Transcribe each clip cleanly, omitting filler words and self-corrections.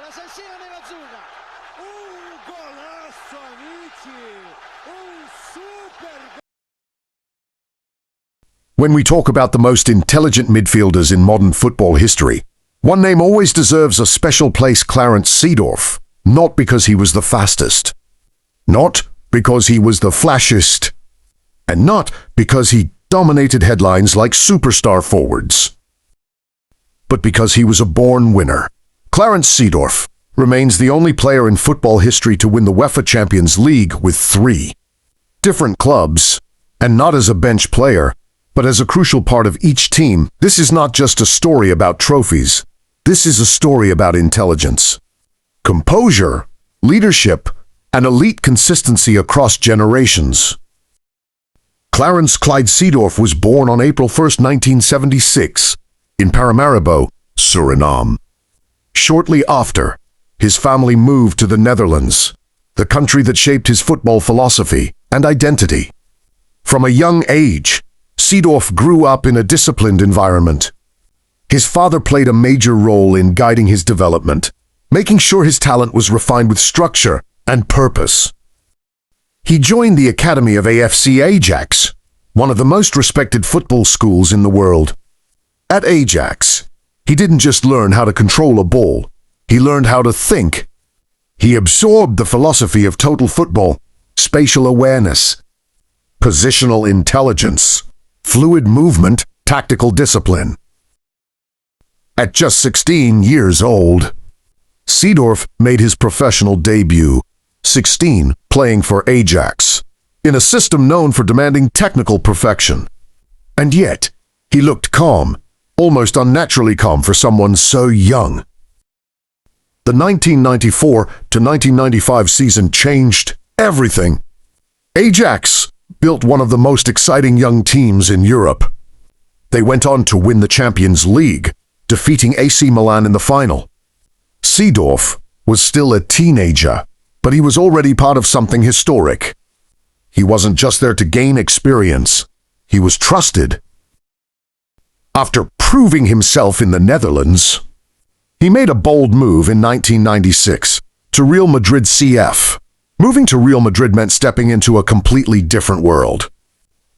L'assassino nerazzurra. Golazo, amici! Super. When we talk about the most intelligent midfielders in modern football history, one name always deserves a special place: Clarence Seedorf. Not because he was the fastest, not because he was the flashiest, and not because he dominated headlines like superstar forwards, but because he was a born winner. Clarence Seedorf remains the only player in football history to win the UEFA Champions League with 3 different clubs, and not as a bench player, but as a crucial part of each team. This is not just a story about trophies. This is a story about intelligence, composure, leadership, and elite consistency across generations. Clarence Clyde Seedorf was born on April 1, 1976, in Paramaribo, Suriname. Shortly after, his family moved to the Netherlands, the country that shaped his football philosophy and identity. From a young age, Seedorf grew up in a disciplined environment. His father played a major role in guiding his development, making sure his talent was refined with structure and purpose. He joined the academy of AFC Ajax, one of the most respected football schools in the world. At Ajax, he didn't just learn how to control a ball, he learned how to think. He absorbed the philosophy of total football, spatial awareness, positional intelligence, fluid movement, tactical discipline. At just 16 years old, Seedorf made his professional debut, 16, playing for Ajax, in a system known for demanding technical perfection. And yet, he looked calm, almost unnaturally calm for someone so young. The 1994 to 1995 season changed everything. Ajax built one of the most exciting young teams in Europe. They went on to win the Champions League, defeating AC Milan in the final. Seedorf was still a teenager, but he was already part of something historic. He wasn't just there to gain experience, he was trusted. After proving himself in the Netherlands, he made a bold move in 1996 to Real Madrid CF. Moving to Real Madrid meant stepping into a completely different world.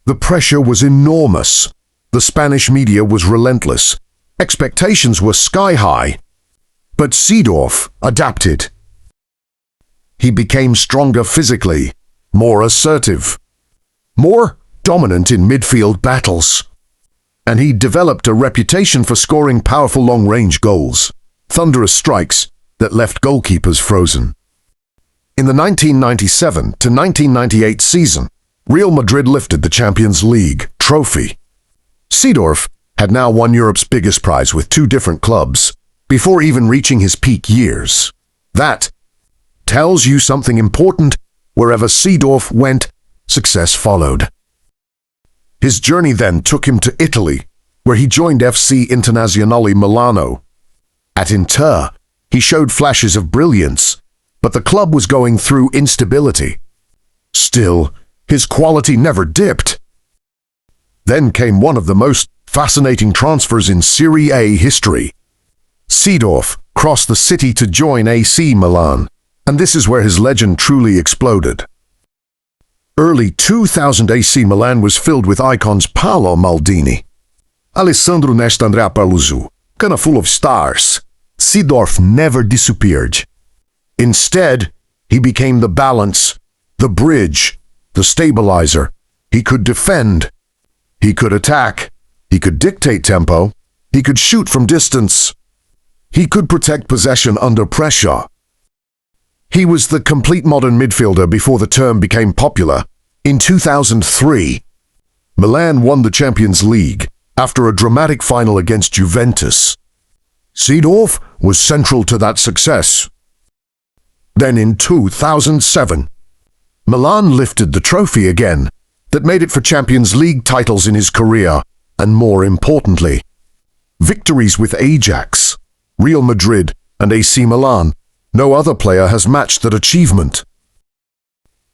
The pressure was enormous. The Spanish media was relentless. Expectations were sky high. But Seedorf adapted. He became stronger physically, more assertive, more dominant in midfield battles. And he developed a reputation for scoring powerful long-range goals, thunderous strikes that left goalkeepers frozen. In the 1997 to 1998 season, Real Madrid lifted the Champions League trophy. Seedorf had now won Europe's biggest prize with 2 different clubs before even reaching his peak years. That tells you something important. Wherever Seedorf went, success followed. His journey then took him to Italy, where he joined FC Internazionale Milano. At Inter, he showed flashes of brilliance, but the club was going through instability. Still, his quality never dipped. Then came one of the most fascinating transfers in Serie A history. Seedorf crossed the city to join AC Milan, and this is where his legend truly exploded. Early 2000 AC Milan was filled with icons: Paolo Maldini, Alessandro Nesta, Andrea Pirlo, kind of full of stars. Seedorf never disappeared. Instead, he became the balance, the bridge, the stabilizer. He could defend, he could attack, he could dictate tempo, he could shoot from distance, he could protect possession under pressure. He was the complete modern midfielder before the term became popular. In 2003, Milan won the Champions League after a dramatic final against Juventus. Seedorf was central to that success. Then in 2007, Milan lifted the trophy again, that made it for Champions League titles in his career, and more importantly, victories with Ajax, Real Madrid, and AC Milan. No other player has matched that achievement.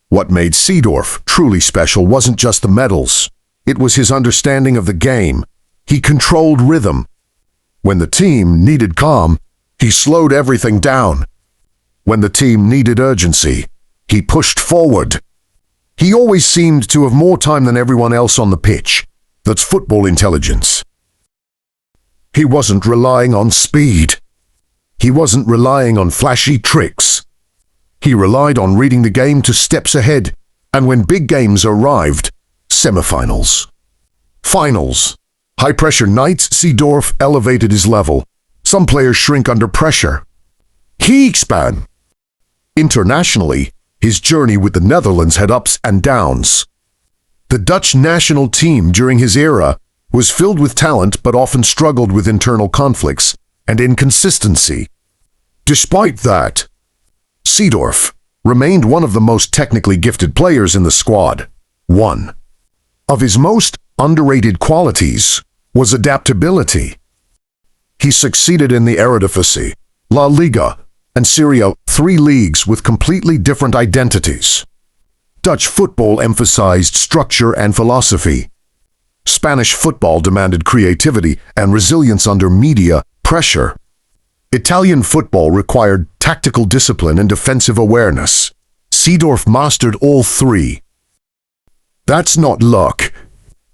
What made Seedorf truly special wasn't just the medals. It was his understanding of the game. He controlled rhythm. When the team needed calm, He slowed everything down. When the team needed urgency, he pushed forward. He always seemed to have more time than everyone else on the pitch. That's football intelligence. He wasn't relying on speed. He wasn't relying on flashy tricks. He relied on reading the game to steps ahead, and when big games arrived, semifinals, finals, high-pressure nights, Seedorf elevated his level. Some players shrink under pressure. He expanded. Internationally, his journey with the Netherlands had ups and downs. The Dutch national team during his era was filled with talent but often struggled with internal conflicts and inconsistency. Despite that, Seedorf remained one of the most technically gifted players in the squad. One of his most underrated qualities was adaptability. He succeeded in the Eredivisie, La Liga, and Serie A, 3 leagues with completely different identities. Dutch football emphasized structure and philosophy. Spanish football demanded creativity and resilience under media pressure. Italian football required tactical discipline and defensive awareness. Seedorf mastered all 3. That's not luck.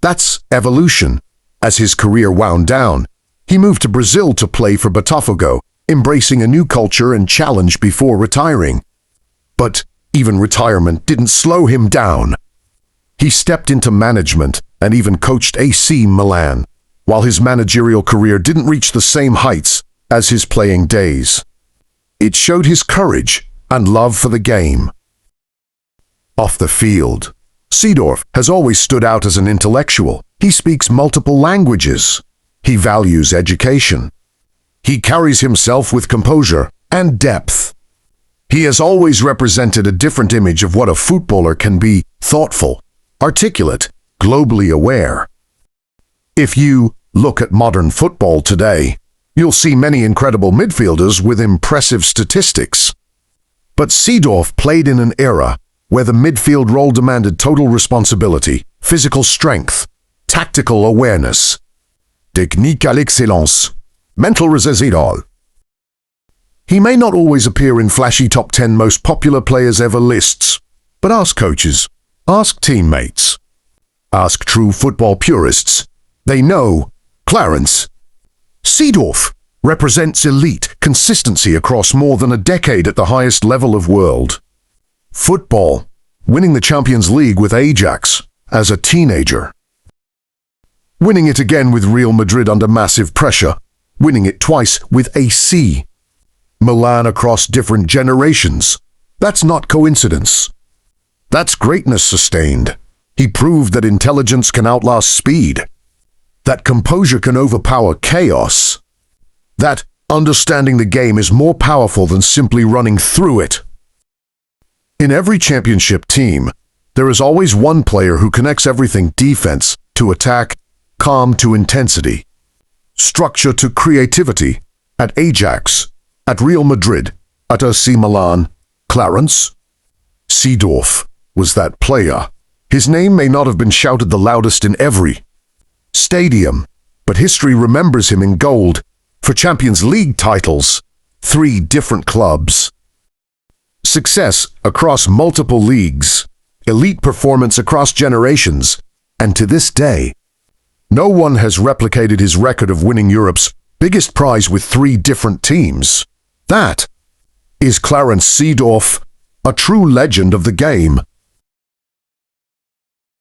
That's evolution. As his career wound down, he moved to Brazil to play for Botafogo, embracing a new culture and challenge before retiring. But even retirement didn't slow him down. He stepped into management and even coached AC Milan, while his managerial career didn't reach the same heights as his playing days. It showed his courage and love for the game. Off the field, Seedorf has always stood out as an intellectual. He speaks multiple languages. He values education. He carries himself with composure and depth. He has always represented a different image of what a footballer can be: thoughtful, articulate, globally aware. If you look at modern football today, you'll see many incredible midfielders with impressive statistics. But Seedorf played in an era where the midfield role demanded total responsibility, physical strength, tactical awareness, technique à l'excellence, mental resilience. He may not always appear in flashy top 10 most popular players ever lists, but ask coaches, ask teammates, ask true football purists. They know Clarence Seedorf represents elite consistency across more than a decade at the highest level of world football, winning the Champions League with Ajax as a teenager, winning it again with Real Madrid under massive pressure, winning it twice with AC Milan across different generations. That's not coincidence. That's greatness sustained. He proved that intelligence can outlast speed, that composure can overpower chaos, that understanding the game is more powerful than simply running through it. In every championship team, there is always one player who connects everything: defense to attack, calm to intensity, structure to creativity. At Ajax, at Real Madrid, at AC Milan, Clarence Seedorf was that player. His name may not have been shouted the loudest in every stadium, but history remembers him in gold for Champions League titles, 3 different clubs, success across multiple leagues, elite performance across generations, and to this day, no one has replicated his record of winning Europe's biggest prize with 3 different teams. That is Clarence Seedorf, a true legend of the game.